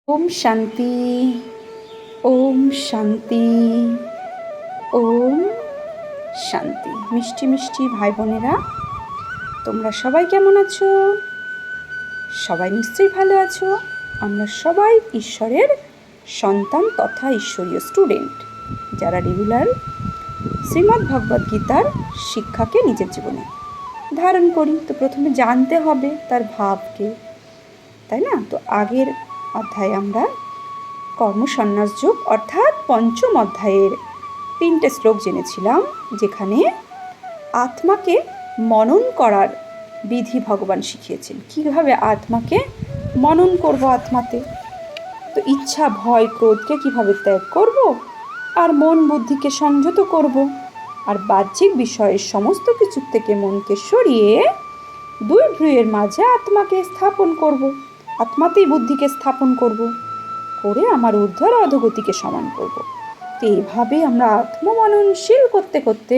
ওম শান্তি, ওম শান্তি, ওম শান্তি। মিষ্টি মিষ্টি ভাই বোনেরা, তোমরা সবাই কেমন আছো? সবাই নিশ্চয়ই ভালো আছো। আমরা সবাই ঈশ্বরের সন্তান তথা ঈশ্বরীয় স্টুডেন্ট, যারা রেগুলার শ্রীমদ্ ভগবদ্ গীতার শিক্ষাকে নিজের জীবনে ধারণ করি। তো প্রথমে জানতে হবে তার ভাবকে, তাই না? তো আগের অধ্যায়ে আমরা কর্মসন্ন্যাস যোগ অর্থাৎ পঞ্চম অধ্যায়ের 3টে শ্লোক জেনেছিলাম, যেখানে আত্মাকে মনন করার বিধি ভগবান শিখিয়েছেন। কীভাবে আত্মাকে মনন করব আত্মাতে, তো ইচ্ছা ভয় ক্রোধকে কিভাবে ত্যাগ করব, আর মন বুদ্ধিকে সংযত করব, আর বাহ্যিক বিষয়ের সমস্ত কিছুর থেকে মনকে সরিয়ে দুই ভ্রুয়ের মাঝে আত্মাকে স্থাপন করব, আত্মাতেই বুদ্ধিকে স্থাপন করব, করে আমার ঊর্ধ্বর অধোগতিকে সমান করব। তো এইভাবে আমরা আত্মমননশীল করতে করতে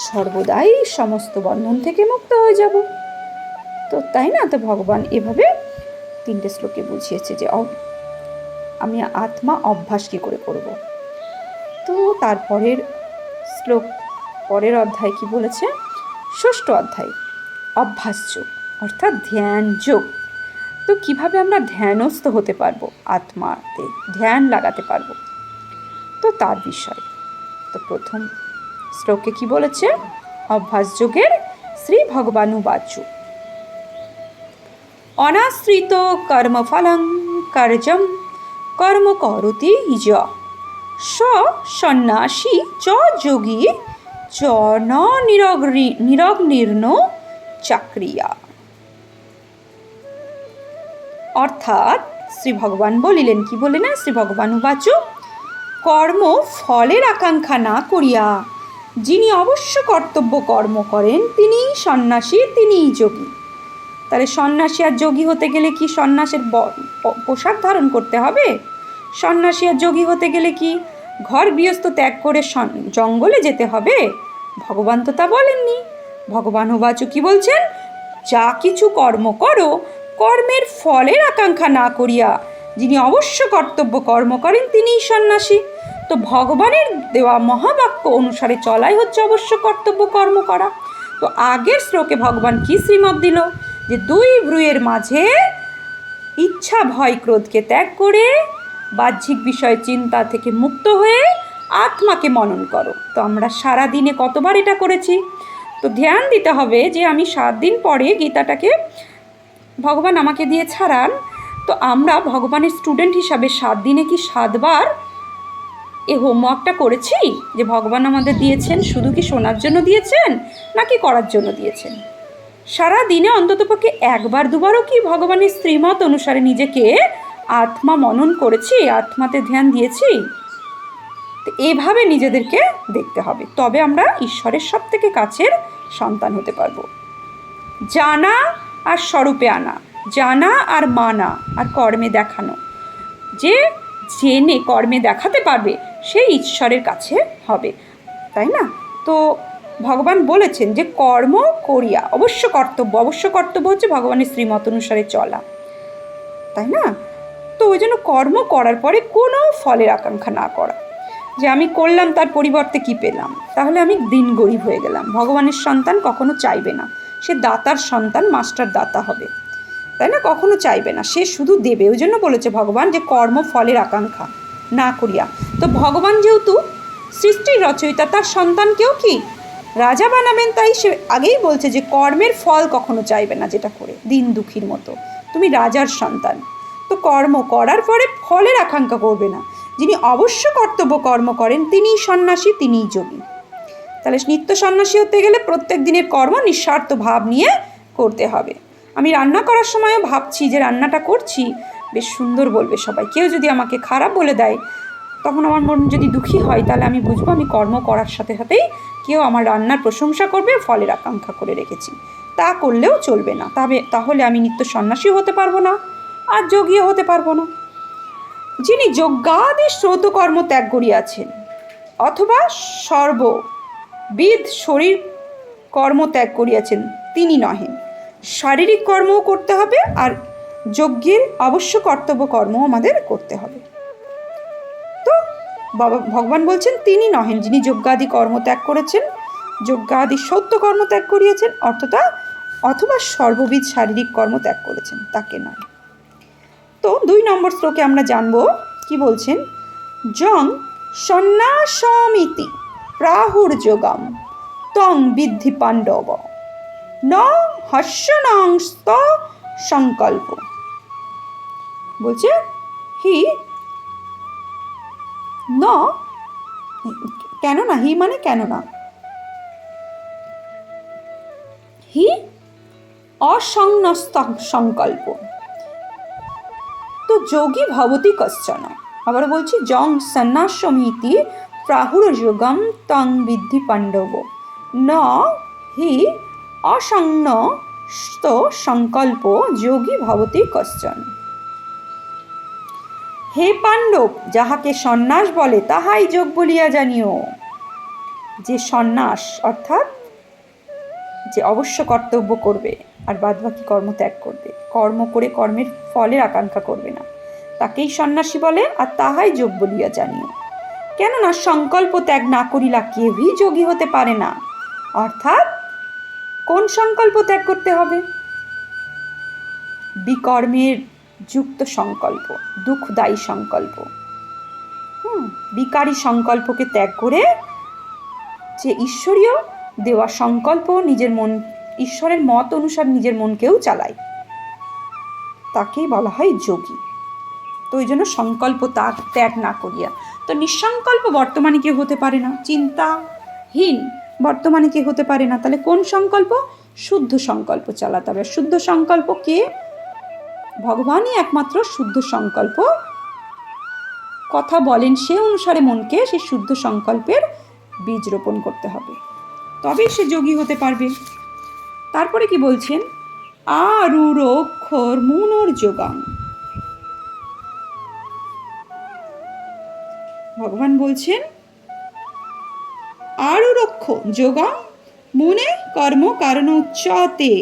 সর্বদাই সমস্ত বন্ধন থেকে মুক্ত হয়ে যাব। তো তাই না? তো ভগবান এভাবে 3টে শ্লোকে বুঝিয়েছে যে আমি আত্মা অভ্যাস কী করে করব। তো তারপরের শ্লোক, পরের অধ্যায় কি বলেছে? 6ষ্ঠ অধ্যায় অভ্যাস যোগ অর্থাৎ ধ্যান যোগ। তো কিভাবে আমরা ধ্যানস্থ হতে পারবো, আত্মাতে ধ্যান লাগাতে পারবো, তো তার বিষয়। তো প্রথম শ্লোকে কি বলেছে? অভ্যাস যোগের শ্রী ভগবানুবাচু অনাশ্রিত কর্মফলং কার্যম কর্ম করতি য স সন্ন্যাসী চ যোগী চ ন নিরগ্নির্ণ চাক্রিয়া। অর্থাৎ শ্রী ভগবান বলিলেন, কি বলিলেন? শ্রী ভগবান উবাচু কর্ম ফলের আকাঙ্ক্ষা না করিয়া যিনি অবশ্য কর্তব্য কর্ম করেন তিনিই সন্ন্যাসী, তিনিই যোগী। তাহলে সন্ন্যাসী আর যোগী হতে গেলে কি সন্ন্যাসের পোশাক ধারণ করতে হবে? সন্ন্যাসী আর যোগী হতে গেলে কি ঘর গৃহস্থ ত্যাগ করে জঙ্গলে যেতে হবে? ভগবান তো তা বলেননি। ভগবান উবাচু কি বলছেন? যা কিছু কর্ম করো, কর্মের ফলের আকাঙ্ক্ষা না করিয়া যিনি অবশ্য কর্তব্য কর্ম করেন তিনিই সন্ন্যাসী। তো ভগবানের দেওয়া মহাবাক্য অনুসারে চলাই হচ্ছে অবশ্য কর্তব্য কর্ম করা। তো আগের শ্লোকে ভগবান কি শ্রীমত দিল? যে দুই ভ্রুয়ের মাঝে ইচ্ছা ভয় ক্রোধকে ত্যাগ করে বাহ্যিক বিষয় চিন্তা থেকে মুক্ত হয়ে আত্মাকে মনন করো। তো আমরা সারা দিনে কতবার এটা করেছি? তো ধ্যান দিতে হবে যে আমি 7 দিন পরে গীতাটাকে ভগবান আমাকে দিয়ে ছাড়ান। তো আমরা ভগবানের স্টুডেন্ট হিসাবে 7 দিনে কি 7 বার এই হোমওয়ার্কটা করেছি যে ভগবান আমাদের দিয়েছেন? শুধু কি শোনার জন্য দিয়েছেন নাকি করার জন্য দিয়েছেন? সারা দিনে অন্ততপক্ষে 1বার 2বারও কি ভগবানের শ্রীমত অনুসারে নিজেকে আত্মা মনন করেছি, আত্মাতে ধ্যান দিয়েছি? তো এভাবে নিজেদেরকে দেখতে হবে, তবে আমরা ঈশ্বরের সব থেকে কাছের সন্তান হতে পারবো। জানা আর স্বরূপে আনা, জানা আর মানা আর কর্মে দেখানো, যে জেনে কর্মে দেখাতে পারবে সেই ঈশ্বরের কাছে হবে, তাই না? তো ভগবান বলেছেন যে কর্ম করিয়া অবশ্য কর্তব্য হচ্ছে ভগবানের শ্রীমত অনুসারে চলা, তাই না? তো ওই জন্য কর্ম করার পরে কোনো ফলের আকাঙ্ক্ষা না করা, যে আমি করলাম তার পরিবর্তে কি পেলাম, তাহলে আমি দিন গরিব হয়ে গেলাম। ভগবানের সন্তান কখনো চাইবে না, সে দাতার সন্তান, মাস্টার দাতা হবে, তাই না? কখনো চাইবে না, সে শুধু দেবে। ওই জন্য বলেছে ভগবান যে কর্ম ফলের আকাঙ্ক্ষা না করিয়া। তো ভগবান যেহেতু সৃষ্টির রচয়িতা, তার সন্তানকেও কি রাজা বানাবেন, তাই সে আগেই বলছে যে কর্মের ফল কখনো চাইবে না, যেটা করে দিন দুঃখীর মতো, তুমি রাজার সন্তান। তো কর্ম করার পরে ফলের আকাঙ্ক্ষা করবে না। যিনি অবশ্য কর্তব্য কর্ম করেন তিনিই সন্ন্যাসী, তিনিই যোগী। তাহলে নিত্য সন্ন্যাসী হতে গেলে প্রত্যেক দিনের কর্ম নিঃস্বার্থ ভাব নিয়ে করতে হবে। আমি রান্না করার সময়ও ভাবছি যে রান্নাটা করছি বেশ সুন্দর বলবে সবাই। কেউ যদি আমাকে খারাপ বলে দেয়, তখন আমার মন যদি দুঃখী হয়, তাহলে আমি বুঝবো আমি কর্ম করার সাথে সাথেই কেউ আমার রান্নার প্রশংসা করবে, ফলের আকাঙ্ক্ষা করে রেখেছি। তা করলেও চলবে না, তাহলে আমি নিত্য সন্ন্যাসীও হতে পারবো না আর যোগীও হতে পারবো না। যিনি যজ্ঞাদি শ্রৌতকর্ম ত্যাগ করিয়াছেন অথবা সর্ববিধ শরীর কর্ম ত্যাগ করিয়াছেন তিনি নহেন। শারীরিক কর্মও করতে হবে আর যজ্ঞের অবশ্য কর্তব্য কর্ম আমাদের করতে হবে। তো ভগবান বলছেন তিনি নহেন যিনি যজ্ঞাদি কর্ম ত্যাগ করেছেন, যজ্ঞাদি সত্য কর্ম ত্যাগ করিয়েছেন, অথবা সর্ববিধ শারীরিক কর্ম ত্যাগ করেছেন, তাকে নয়। তো 2 নম্বর শ্লোকে আমরা জানবো কি বলছেন, জং সন্ন্যাসমিতি প্রাহুর্যোগম তং বিদ্ধি পাণ্ডব ন হস্যনংস্ত সংকল্প। বলছে হি ন, কেন না, হি মানে কেন না, হি অসংন্যস্ত সংকল্প তো যোগী ভবতি কশ্চন। আবার বলছি জং সন্ন্যাসমিতি প্রাহুর্যোগম তং বিদ্ধি পাণ্ডব ন হি অসংন্যস্ত সংকল্প যোগী ভবতি কশ্চন। হে পাণ্ডব, যাহাকে সন্ন্যাস বলে তাহাই যোগ বলিয়া জানিও। যে সন্ন্যাস অর্থাৎ যে অবশ্য কর্তব্য করবে আর বাদবাকি কর্ম ত্যাগ করবে, কর্ম করে কর্মের ফলের আকাঙ্ক্ষা করবে না, তাকেই সন্ন্যাসী বলে, আর তাহাই যোগ বলিয়া জানিও। কেননা সংকল্প ত্যাগ না করিলা কেউই যোগী হতে পারে না। অর্থাৎ কোন সংকল্প ত্যাগ করতে হবে? বিকর্মের যুক্ত সংকল্প, দুঃখদায়ী সংকল্প, বিকারী সংকল্পকে ত্যাগ করে যে ঈশ্বরীয় দেওয়া সংকল্প নিজের মন, ঈশ্বরের মত অনুসার নিজের মনকেও চালায়, তাকেই বলা হয় যোগী। তো ওই জন্য সংকল্প ত্যাগ না করিয়া। তো নিঃসংকল্প বর্তমানে কেউ হতে পারে না, চিন্তাহীন বর্তমানে কেউ হতে পারে না। তাহলে কোন সংকল্প? শুদ্ধ সংকল্প চালাতে হবে। শুদ্ধ সংকল্প কে? ভগবানই একমাত্র শুদ্ধ সংকল্প কথা বলেন, সে অনুসারে মনকে সেই শুদ্ধ সংকল্পের বীজ রোপণ করতে হবে, তবেই সে যোগী হতে পারবে। তারপরে কি বলছেন, আরুরক্ষর মুনর্যোগাং। ভগবান বলছেন আরুরক্ষ যোগাং মুনে কর্ম কারণ উচ্চতে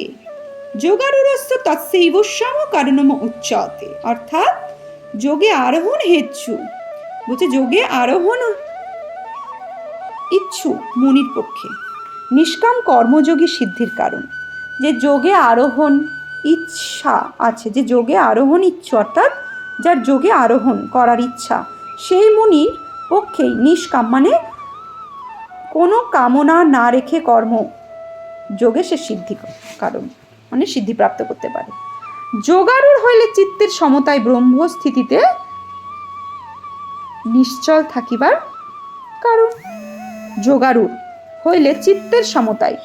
যোগারুরস্য তৎসৈব সম কারণম উচ্চতে। অর্থাৎ যোগে আরোহণ হেচ্ছু, বলছে যোগে আরোহণ ইচ্ছু মুনির পক্ষে নিষ্কাম কর্মযোগী সিদ্ধির কারণ। যে যোগে আরোহণ ইচ্ছা আছে, যে যোগে আরোহণ ইচ্ছু অর্থাৎ যার যোগে আরোহণ করার ইচ্ছা, সেই মুনির পক্ষেই নিষ্কাম মানে কোনো কামনা না রেখে কর্ম যোগে সে সিদ্ধি কারণ, মানে সিদ্ধিপ্রাপ্ত করতে পারে। যোগারূঢ় হইলে চিত্তের সমতায় ব্রহ্মস্থিতিতে নিশ্চল থাকিবার কারণ। যোগারূঢ় হইলে চিত্তের সমতায়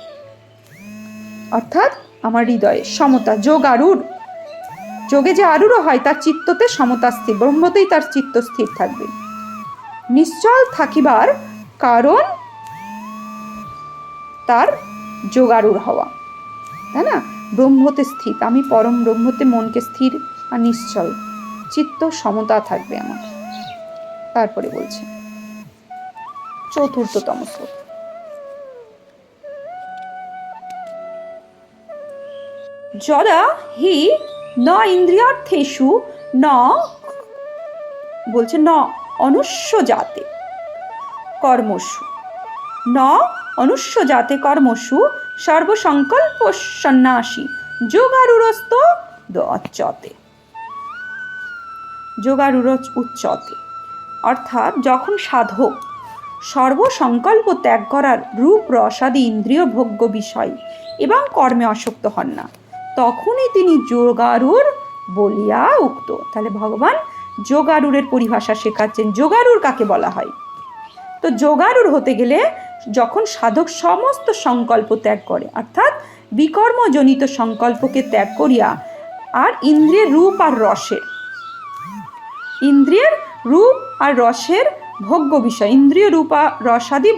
অর্থাৎ আমার হৃদয়ে সমতা, যোগারূঢ় যোগে যে আরূঢ় হয় তার চিত্ততে সমতা স্থির, ব্রহ্মতেই তার চিত্ত স্থির থাকবে। নিশ্চল থাকিবার কারণ তার যোগারূঢ় হওয়া, তাই না? ব্রহ্মতে স্থিত, আমি পরম ব্রহ্মতে মনকে স্থির আর নিশ্চল চিত্ত সমতা থাকবে আমার। তারপরে বলছে 4র্থতম শ্লোক, যদা হি ন ইন্দ্রিয়ার্থেষু ন, বলছে ন অনুষ্য জাতে কর্মসু, ন অনুষ্য জাতে কর্মসু সর্বসংকল্প সন্ন্যাসী যোগারূঢ়স্ত উচ্চতে। যোগারূঢ় উচ্চতে অর্থাৎ যখন সাধক সর্বসংকল্প ত্যাগ করার রূপ রসাদি ইন্দ্রিয় ভোগ্য বিষয় এবং কর্মে আসক্ত হন না, তখনই তিনি যোগারূঢ় বলিয়া উক্ত। তাহলে ভগবান যোগারূঢ়ের পরিভাষা শেখাচ্ছেন। যোগারূঢ় কাকে বলা হয়? তো যোগারূঢ় হতে গেলে যখন সাধক সমস্ত সংকল্প ত্যাগ করে, অর্থাৎ বিকর্মজনিত সংকল্পকে ত্যাগ করিয়া আর ইন্দ্রিয়ের রূপ আর রসের, ইন্দ্রিয়ের রূপ আর রসের ভোগ্য বিষয়, ইন্দ্রিয় রূপ আর রসাদি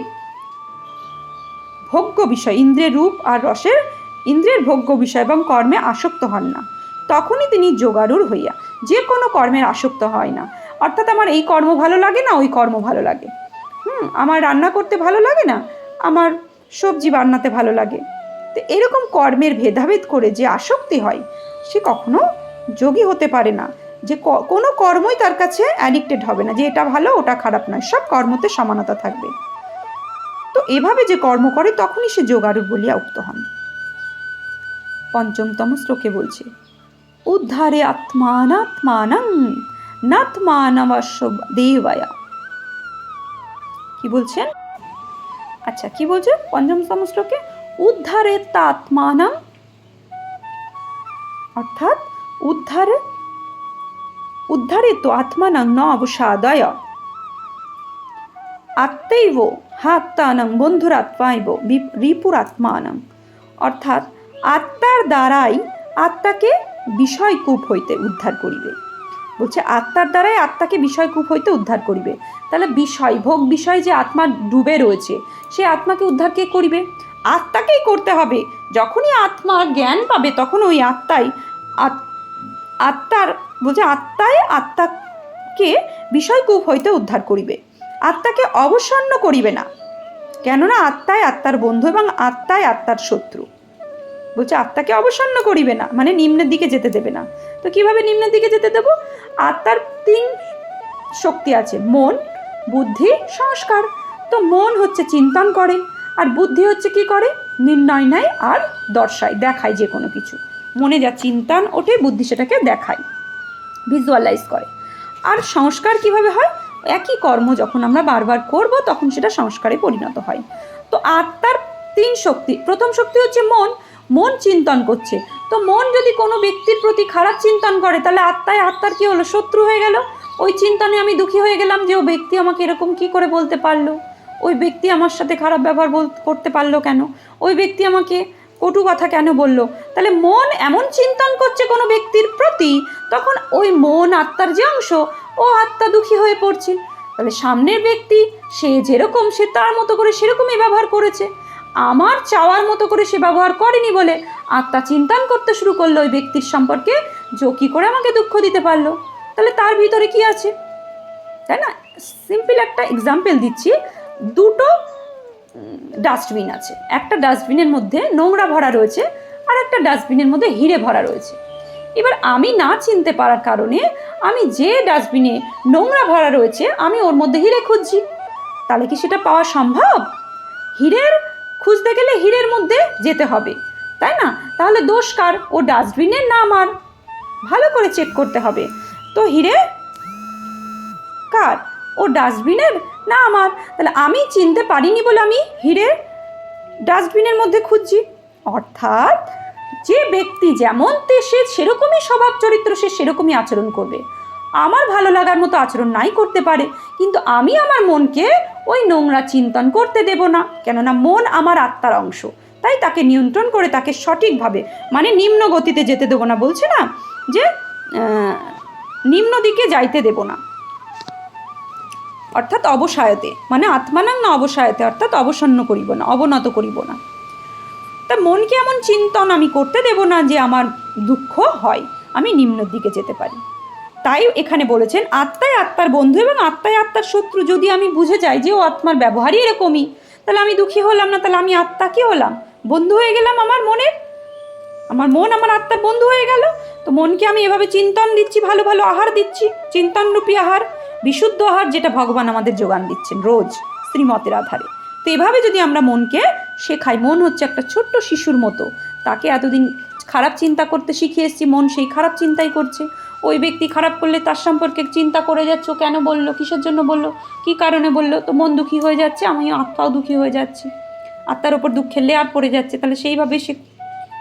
ভোগ্য বিষয়, ইন্দ্রিয়ের রূপ আর রসের ইন্দ্রিয়ের ভোগ্য বিষয় এবং কর্মে আসক্ত হন না, তখনই তিনি যোগারূঢ় হইয়া। যে কোনো কর্মের আসক্ত হয় না, অর্থাৎ আমার এই কর্ম ভালো লাগে না, ওই কর্ম ভালো লাগে, আমার রান্না করতে ভালো লাগে না, আমার সবজি বানাতে ভালো লাগে, তো এরকম কর্মের ভেদাভেদ করে যে আসক্তি হয় সে কখনো যোগী হতে পারে না, যে কোনো কর্মই তার কাছে অ্যাডিক্টেড হবে না, যে এটা ভালো ওটা খারাপ নয়, সব কর্মতে সমানতা থাকবে। তো এভাবে যে কর্ম করে তখনই সে যোগারূঢ় বলিয়া উক্ত হন। পঞ্চমতম শ্লোকে বলছে, উদ্ধারে আত্মানাত্মানং নাত্মানবশ্য দেবায়া। কি বলছেন? আচ্ছা, কি বলছে পঞ্চমতম শ্লোকে? উদ্ধারে তাত্মানং, অর্থাৎ উদ্ধারে তো আত্মানং ন অবসাদয় আত্মৈব হাত্মানং বন্ধুরাত্মাইব রিপুরাত্মানং। অর্থাৎ আত্মার দ্বারাই আত্মাকে বিষয়কূপ হইতে উদ্ধার করিবে। বলছে আত্মার দ্বারাই আত্মাকে বিষয়কূপ হইতে উদ্ধার করিবে। তাহলে বিষয়, ভোগ বিষয় যে আত্মা ডুবে রয়েছে, সে আত্মাকে উদ্ধার কে করিবে? আত্মাকেই করতে হবে। যখনই আত্মা জ্ঞান পাবে তখন ওই আত্মাই আত্মাকে বিষয়কূপ হইতে উদ্ধার করিবে, আত্মাকে অবসন্ন করিবে না। কেননা আত্মাই আত্মার বন্ধু এবং আত্মাই আত্মার শত্রু। বলছে আত্মাকে অবসন্ন করিবে না, মানে নিম্নের দিকে যেতে দেবে না। তো কিভাবে নিম্নের দিকে যেতে দেব? আত্মার 3 শক্তি আছে, মন, বুদ্ধি, সংস্কার। তো মন হচ্ছে চিন্তন করে, আর বুদ্ধি হচ্ছে কি করে? নির্ণয় নেয় আর দর্শায়, দেখায় যে কোনো কিছু। মনে যা চিন্তন ওঠে, বুদ্ধি সেটাকে দেখায়, ভিজুয়ালাইজ করে। আর সংস্কার কিভাবে হয়? একই কর্ম যখন আমরা বারবার করব তখন সেটা সংস্কারে পরিণত হয়। তো আত্মার 3 শক্তি। প্রথম শক্তি হচ্ছে মন। মন চিন্তন করছে। তো মন যদি কোনো ব্যক্তির প্রতি খারাপ চিন্তন করে, তাহলে আত্মার কি হলো? শত্রু হয়ে গেল। ওই চিন্তনে আমি দুঃখী হয়ে গেলাম যে ও ব্যক্তি আমাকে এরকম কি করে বলতে পারলো, ওই ব্যক্তি আমার সাথে খারাপ ব্যবহার করতে পারলো কেন, ওই ব্যক্তি আমাকে কটু কথা কেন বললো। তাহলে মন এমন চিন্তন করছে কোনো ব্যক্তির প্রতি, তখন ওই মন আত্মার যে অংশ, ও আত্মা দুঃখী হয়ে পড়ছে। তাহলে সামনের ব্যক্তি সে যেরকম, সে তার মতো করে সেরকমই ব্যবহার করেছে, আমার চাওয়ার মতো করে সে ব্যবহার করেনি বলে আত্মা চিন্তন করতে শুরু করলো ওই ব্যক্তির সম্পর্কে, যে কি করে আমাকে দুঃখ দিতে পারলো। তাহলে তার ভিতরে কি আছে, তাই না? সিম্পল একটা এক্সাম্পল দিচ্ছি। 2টো ডাস্টবিন আছে। একটা ডাস্টবিনের মধ্যে নোংরা ভরা রয়েছে, আর একটা ডাস্টবিনের মধ্যে হিরে ভরা রয়েছে। এবার আমি না চিনতে পারার কারণে আমি যে ডাস্টবিনে নোংরা ভরা রয়েছে আমি ওর মধ্যে হিরে খুঁজছি। তাহলে কি সেটা পাওয়া সম্ভব? হিরের খুঁজতে গেলে হিরের মধ্যে যেতে হবে, তাই না? তাহলে দোষ কার? ও ডাস্টবিনের না আমার? ভালো করে চেক করতে হবে। তো হিরে কার? ও ডাস্টবিনের না আমার? তাহলে আমি চিনতে পারিনি বলে আমি হিরের ডাস্টবিনের মধ্যে খুঁজছি। অর্থাৎ যে ব্যক্তি যেমন সে সেরকমই স্বভাব চরিত্র, সে সেরকমই আচরণ করবে। আমার ভালো লাগার মতো আচরণ নাই করতে পারে, কিন্তু আমি আমার মনকে ওই নোংরা চিন্তন করতে দেব না। কেননা মন আমার আত্মার অংশ, তাই তাকে নিয়ন্ত্রণ করে তাকে সঠিকভাবে, মানে নিম্ন গতিতে যেতে দেবো না। বলছে না যে নিম্ন দিকে যাইতে দেব না, অর্থাৎ অবসায়তে, মানে আত্মানাং না অবসায়তে, অর্থাৎ অবসন্ন করিব না, অবনত করিব না। তা মনকে এমন চিন্তন আমি করতে দেব না যে আমার দুঃখ হয়, আমি নিম্নের দিকে যেতে পারি। তাই এখানে বলেছেন আত্মাই আত্মার বন্ধু এবং আত্মাই আত্মার শত্রু। যদি আমি বুঝে যাই যে ও আত্মার ব্যবহারই এরকমই, তাহলে আমি দুঃখী হলাম না, তাহলে আমি আত্মা কি হলাম? বন্ধু হয়ে গেলাম আমার মনের। আমার মন আমার আত্মার বন্ধু হয়ে গেল। তো মনকে আমি এভাবে চিন্তন দিচ্ছি, ভালো ভালো আহার দিচ্ছি, চিন্তনরূপী আহার, বিশুদ্ধ আহার, যেটা ভগবান আমাদের যোগান দিচ্ছেন রোজ শ্রীমতের আধারে। তো এভাবে যদি আমরা মনকে শেখাই, মন হচ্ছে একটা ছোট্ট শিশুর মতো, তাকে এতদিন খারাপ চিন্তা করতে শিখিয়ে এসেছি, মন সেই খারাপ চিন্তাই করছে। ওই ব্যক্তি খারাপ করলে তার সম্পর্কে চিন্তা করে যাচ্ছ, কেন বললো, কিসের জন্য বললো, কী কারণে বললো, তো মন দুঃখী হয়ে যাচ্ছে, আমি আত্মাও দুঃখী হয়ে যাচ্ছি, আত্মার ওপর দুঃখের লেয়ার পড়ে যাচ্ছে। তাহলে সেইভাবে সে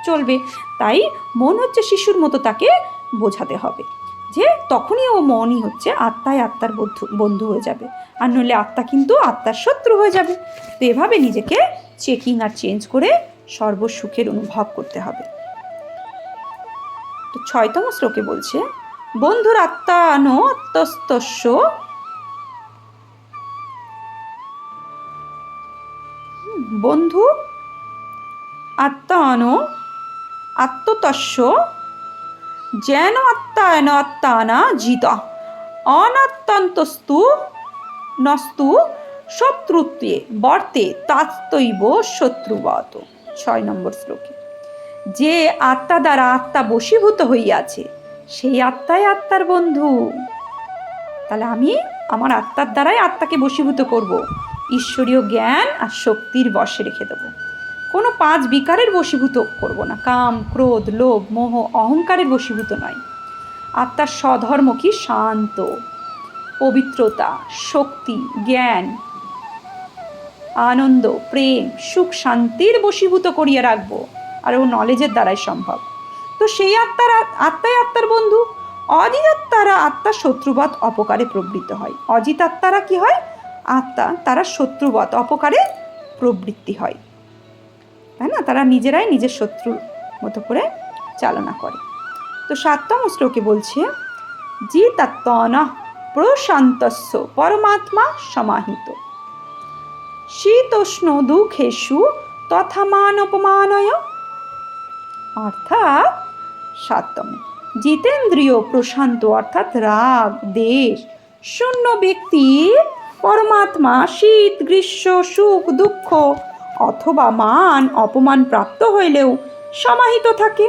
চলবে। তাই মন হচ্ছে শিশুর মতো, তাকে বোঝাতে হবে যে তখনই ও মনই হচ্ছে আত্মাই আত্মার বন্ধু হয়ে যাবে, আর নইলে আত্মা কিন্তু আত্মার শত্রু হয়ে যাবে। তো এভাবে নিজেকে চেকিং আর চেঞ্জ করে সর্বসুখের অনুভব করতে হবে। তো 6তম শ্লোকে বলছে বন্ধুর আত্মানস্তস্য বন্ধু আত্মতস্য যেন আত্মায়ন আত্মানা জিত অনাত্মান্তস্তু নস্তু শত্রুত্বে বর্তে তাত্তৈব শত্রুবত। 6 নম্বর শ্লোকে যে আত্মা দ্বারা আত্মা বশীভূত হইয়াছে, সেই আত্মাই আত্মার বন্ধু। তাহলে আমি আমার আত্মার দ্বারাই আত্মাকে বশীভূত করব, ঈশ্বরীয় জ্ঞান আর শক্তির বশে রেখে দেবো। কোনো 5 বিকারের বশীভূত করব না, কাম, ক্রোধ, লোভ, মোহ, অহংকারের বশীভূত নয়। আত্মার স্বধর্ম কি? শান্ত, পবিত্রতা, শক্তি, জ্ঞান, আনন্দ, প্রেম, সুখ, শান্তির বশীভূত করিয়ে রাখবো, আর ও নলেজের দ্বারাই সম্ভব। তো সেই আত্মাই আত্মার বন্ধু। অজিত আত্মারা আত্মার শত্রুবৎ অপকারে প্রবৃত্ত হয়। অজিত আত্মারা কি হয়? আত্মা তারা শত্রুবৎ অপকারে প্রবৃত্তি হয়, তাই না? তারা নিজেরাই নিজের শত্রুর মতো করে চালনা করে। তো 7তম শ্লোকে বলছে, জিতাত্মনঃ প্রশান্তস্য পরমাত্মা সমাহিত, শীতোষ্ণ দুঃখেষু তথা মান অপমানয়। অর্থাৎ 7তম, জিতেন্দ্রিয় প্রশান্ত অর্থাৎ রাগ দেশ শূন্য ব্যক্তি পরমাত্মা শীত গ্রীষ্ম সুখ দুঃখ অথবা মান অপমান প্রাপ্ত হইলেও সমাহিত থাকে,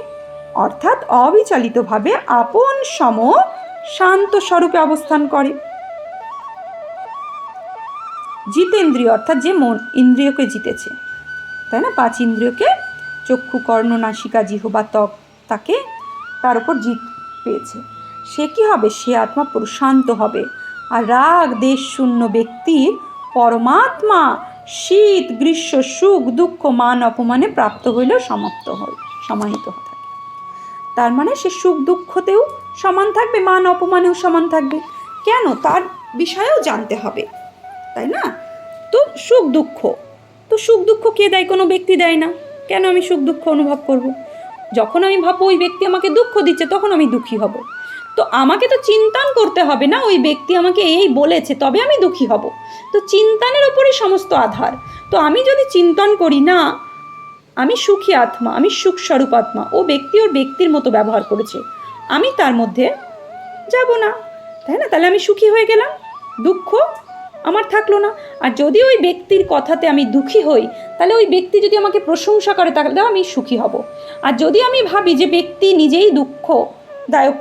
অর্থাৎ অবিচলিতভাবে আপন সম শান্ত স্বরূপে অবস্থান করে। জিতেন্দ্রিয় অর্থাৎ যে মন ইন্দ্রিয়কে জিতেছে, তাই না? 5 ইন্দ্রিয়কে, চক্ষু, কর্ণ, নাসিকা, জিহ্বা, ত্বক, তাকে তার উপর জিত পেয়েছে। সে কি হবে? সে আত্মা প্রশান্ত হবে। আর রাগ দেশ শূন্য ব্যক্তি পরমাত্মা শীত গ্রীষ্ম সুখ দুঃখ মান অপমানে প্রাপ্ত হইলেও সমাহিত থাকে। তার মানে সে সুখ দুঃখতেও সমান থাকবে, মান অপমানেও সমান থাকবে। কেন? তার বিষয়েও জানতে হবে, তাই না? তো সুখ দুঃখ কে দেয়? কোনো ব্যক্তি দেয় না। কেন আমি সুখ দুঃখ অনুভব করব? যখন আমি ভাববো ওই ব্যক্তি আমাকে দুঃখ দিচ্ছে, তখন আমি দুঃখী হব। তো আমাকে তো চিন্তন করতে হবে না, ওই ব্যক্তি আমাকে এই বলেছে তবে আমি দুঃখী হব। তো চিন্তনের উপরই সমস্ত আধার। তো আমি যদি চিন্তন করি না আমি সুখী আত্মা, আমি সুখ স্বরূপ আত্মা, ও ব্যক্তি ওর ব্যক্তির মতো ব্যবহার করেছে, আমি তার মধ্যে যাব না, তাই না? তাহলে আমি সুখী হয়ে গেলাম, দুঃখ আমার থাকলো না। আর যদি ওই ব্যক্তির কথাতে আমি দুঃখী হই, তাহলে ওই ব্যক্তি যদি আমাকে প্রশংসা করে তাহলে আমি সুখী হব। আর যদি আমি ভাবি যে ব্যক্তি নিজেই দুঃখদায়ক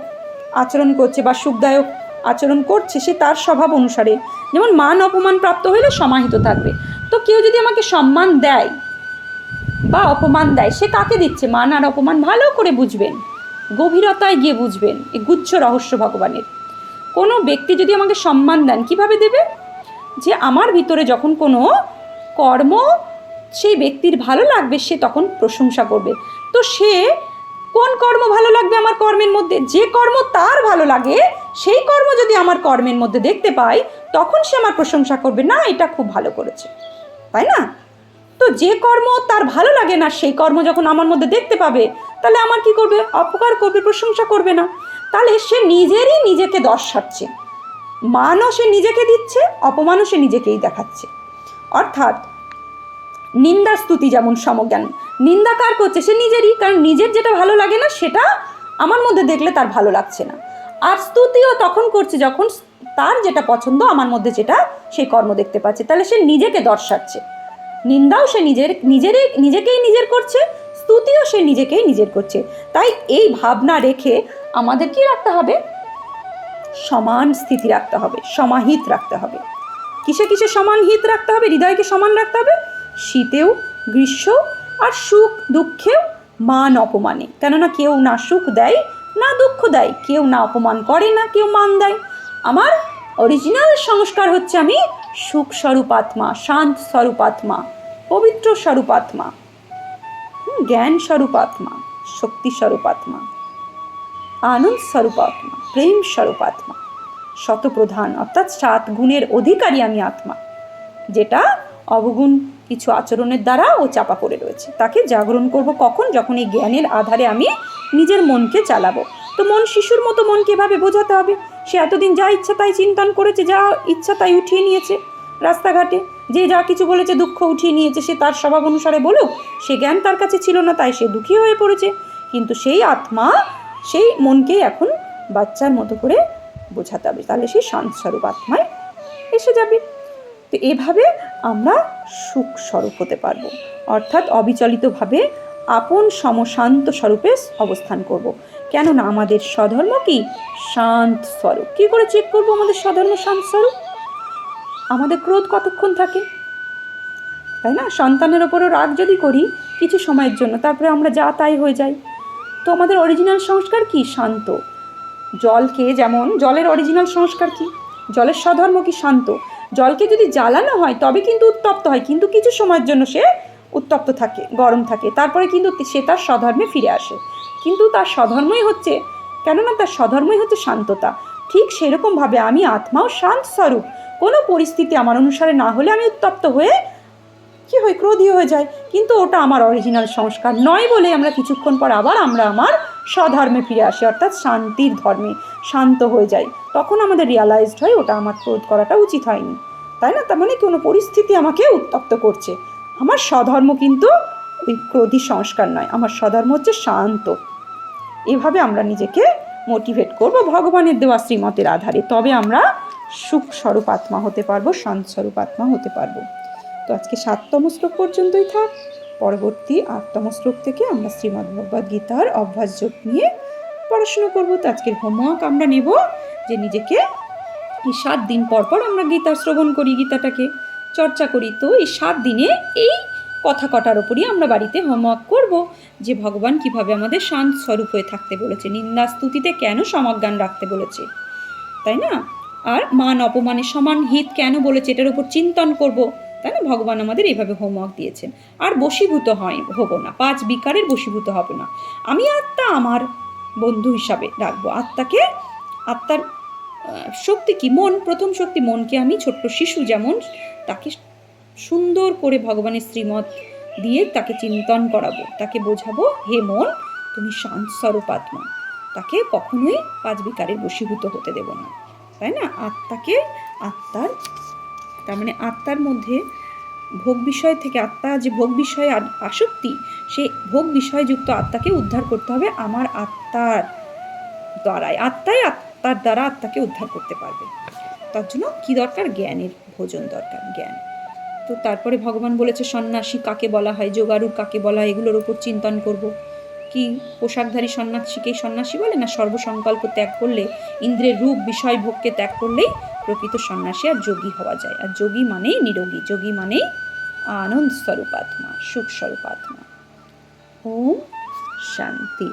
আচরণ করছে বা সুখদায়ক আচরণ করছে, সে তার স্বভাব অনুসারে, যেমন মান অপমান প্রাপ্ত হইলে সমাহিত থাকবে। তো কেউ যদি আমাকে সম্মান দেয় বা অপমান দেয়, সে কাকে দিচ্ছে? মান আর অপমান ভালো করে বুঝবেন, গভীরতায় গিয়ে বুঝবেন, এই গুচ্ছ রহস্য ভগবানের। কোনো ব্যক্তি যদি আমাকে সম্মান দেন, কিভাবে দেবে? যে আমার ভিতরে যখন কোনো কর্ম সেই ব্যক্তির ভালো লাগবে, সে তখন প্রশংসা করবে। তো সে কোন কর্ম ভালো লাগবে আমার কর্মের মধ্যে? যে কর্ম তার ভালো লাগে সেই কর্ম যদি আমার কর্মের মধ্যে দেখতে পাই, তখন সে আমার প্রশংসা করবে, না এটা খুব ভালো করেছে, তাই না? তো যে কর্ম তার ভালো লাগে না, সেই কর্ম যখন আমার মধ্যে দেখতে পাবে, তাহলে আমার কি করবে? অপকার করবে, প্রশংসা করবে না। তাহলে সে নিজেরই নিজেকে দর্শাচ্ছে, মানও সে নিজেকে দিচ্ছে, অপমানও সে নিজেকেই দেখাচ্ছে। অর্থাৎ নিন্দা স্তুতি যেমন সমজ্ঞান, নিন্দা কার করছে? সে নিজেরই, কারণ নিজের যেটা ভালো লাগে না সেটা আমার মধ্যে দেখলে তার ভালো লাগছে না। আর স্তুতিও তখন করছে যখন তার যেটা পছন্দ আমার মধ্যে যেটা সেই কর্ম দেখতে পাচ্ছে, তাহলে সে নিজেকে দর্শাচ্ছে। নিন্দাও সে নিজেকেই নিজের করছে, স্তুতিও সে নিজেকেই নিজের করছে। তাই এই ভাবনা রেখে আমাদের কি রাখতে হবে? সমান স্থিতি রাখতে হবে, সমাহিত রাখতে হবে। কিসে কিসে সমান হিত রাখতে হবে? হৃদয়কে সমান রাখতে হবে, শীতেও গ্রীষ্ম আর সুখ দুঃখেও মান অপমানে। কেননা কেউ না সুখ দেয় না দুঃখ দেয়, কেউ না অপমান করে না কেউ মান দেয়। আমার অরিজিনাল সংস্কার হচ্ছে আমি সুখ স্বরূপ আত্মা, শান্ত স্বরূপ আত্মা, পবিত্র স্বরূপ আত্মা, জ্ঞান স্বরূপ আত্মা, শক্তি স্বরূপ আত্মা, আনন্দ স্বরূপ আত্মা, প্রেম স্বরূপ আত্মা, শতপ্রধান অর্থাৎ 7 গুণের অধিকারী আমি আত্মা, যেটা অবগুণ কিছু আচরণের দ্বারা ও চাপা পড়ে রয়েছে। তাকে জাগরণ করব কখন? যখন এই জ্ঞানের আধারে আমি নিজের মনকে চালাবো। তো মন শিশুর মতো, মনকে এভাবে বোঝাতে হবে। সে এতদিন যা ইচ্ছা তাই চিন্তন করেছে, যা ইচ্ছা তাই উঠিয়ে নিয়েছে রাস্তাঘাটে, যে যা কিছু বলেছে দুঃখ উঠিয়ে নিয়েছে, সে তার স্বভাব অনুসারে বলুক, সে জ্ঞান তার কাছে ছিল না, তাই সে দুঃখী হয়ে পড়েছে। কিন্তু সেই আত্মা সেই মনকে এখন বাচ্চার মতো করে বোঝাতে হবে, তাহলে সেই শান্ত স্বরূপ আত্মায় এসে যাবে। তো এভাবে আমরা সুখ স্বরূপ হতে পারবো, অর্থাৎ অবিচলিতভাবে আপন সমশান্ত স্বরূপে অবস্থান করব। কেননা আমাদের স্বধর্ম কি? শান্ত স্বরূপ। কী করে চেক করবো আমাদের স্বধর্ম শান্ত স্বরূপ? আমাদের ক্রোধ কতক্ষণ থাকে, তাই না? সন্তানের ওপরও রাগ যদি করি কিছু সময়ের জন্য, তারপরে আমরা যা তাই হয়ে যাই। তো আমাদের অরিজিনাল সংস্কার কি? শান্ত। জলকে যেমন, জলের অরিজিনাল সংস্কার কি? জলের স্বধর্ম কি? শান্ত। জলকে যদি জ্বালানো হয় তবে কিন্তু উত্তপ্ত হয়, কিন্তু কিছু সময়ের জন্য সে উত্তপ্ত থাকে, গরম থাকে, তারপরে কিন্তু সে তার স্বধর্মে ফিরে আসে। কিন্তু তার স্বধর্মই হচ্ছে, কেননা তার স্বধর্মই হচ্ছে শান্ততা। ঠিক সেরকমভাবে আমি আত্মাও শান্ত স্বরূপ। কোনো পরিস্থিতি আমার অনুসারে না হলে আমি উত্তপ্ত হয়ে কি হয়? ক্রোধী হয়ে যায়। কিন্তু ওটা আমার অরিজিনাল সংস্কার নয় বলে আমরা কিছুক্ষণ পর আবার আমরা আমার স্বধর্মে ফিরে আসি, অর্থাৎ শান্তির ধর্মে শান্ত হয়ে যাই। তখন আমাদের রিয়ালাইজড হয় ওটা আমার ক্রোধ করাটা উচিত হয়নি, তাই না? তার মানে কোনো পরিস্থিতি আমাকে উত্তপ্ত করছে। আমার স্বধর্ম কিন্তু ওই ক্রোধী সংস্কার নয়, আমার স্বধর্ম হচ্ছে শান্ত। এভাবে আমরা নিজেকে মোটিভেট করব ভগবানের দেওয়া শ্রীমতের আধারে, তবে আমরা সুখ স্বরূপ আত্মা হতে পারবো, শান্ত স্বরূপ আত্মা হতে পারবো। তো আজকে 7তম শ্লোক পর্যন্তই থাক। পরবর্তী 8তম শ্লোক থেকে আমরা শ্রীমদ্ভগবদ্গীতার অভ্যাস যোগ নিয়ে পড়াশুনো করবো। তো আজকের হোমওয়ার্ক আমরা নেব যে নিজেকে এই 7 দিন পর পর আমরা গীতা শ্রবণ করি, গীতাটাকে চর্চা করি। তো এই 7 দিনে এই কথা কটার ওপরই আমরা বাড়িতে হোমওয়ার্ক করব যে ভগবান কিভাবে আমাদের শান্ত স্বরূপ হয়ে থাকতে বলেছে, নিন্দা স্তুতিতে কেন সমজ্ঞান রাখতে বলেছে, তাই না? আর মান অপমানের সমান হিত কেন বলেছে, এটার উপর চিন্তন করব, তাই না? ভগবান আমাদের এইভাবে হোমওয়ার্ক দিয়েছেন। আর বশীভূত হব না, 5 বিকারের বশীভূত হবে না। আমি আত্মা আমার বন্ধু হিসাবে রাখবো আত্মাকে। আত্মার শক্তি কি? মন। প্রথম শক্তি মনকে আমি ছোট্ট শিশু যেমন তাকে সুন্দর করে ভগবানের শ্রীমত দিয়ে তাকে চিন্তন করাবো, তাকে বোঝাবো হে মন তুমি শান্ত স্বরূপ আত্মা, তাকে কখনোই 5 বিকারের বশীভূত হতে দেব না, তাই না? আত্মাকে আত্মার, তার মানে আত্মার মধ্যে ভোগ বিষয় থেকে, আত্মা যে ভোগ বিষয়ে আসক্তি, সেই ভোগ বিষয়যুক্ত আত্মাকে উদ্ধার করতে হবে আমার আত্মার দ্বারাই। আত্মাই আত্মার দ্বারা আত্মাকে উদ্ধার করতে পারবে। তার জন্য কি দরকার? জ্ঞানের ভোজন দরকার, জ্ঞান। তো তারপরে ভগবান বলেছে সন্ন্যাসী কাকে বলা হয়, যোগারূঢ় কাকে বলা হয়, এগুলোর উপর চিন্তন করব। কি পোশাকধারী সন্ন্যাসীকেই সন্ন্যাসী বলে? না সর্বসংকল্প ত্যাগ করলে, ইন্দ্রের রূপ বিষয় ভোগকে ত্যাগ করলেই প্রকৃত সন্ন্যাসী আর যোগী হওয়া যায়। আর যোগী মানেই নিরোগী, যোগী মানেই আনন্দ স্বরূপ আত্মা, সুখ স্বরূপ আত্মা। ওম শান্তি।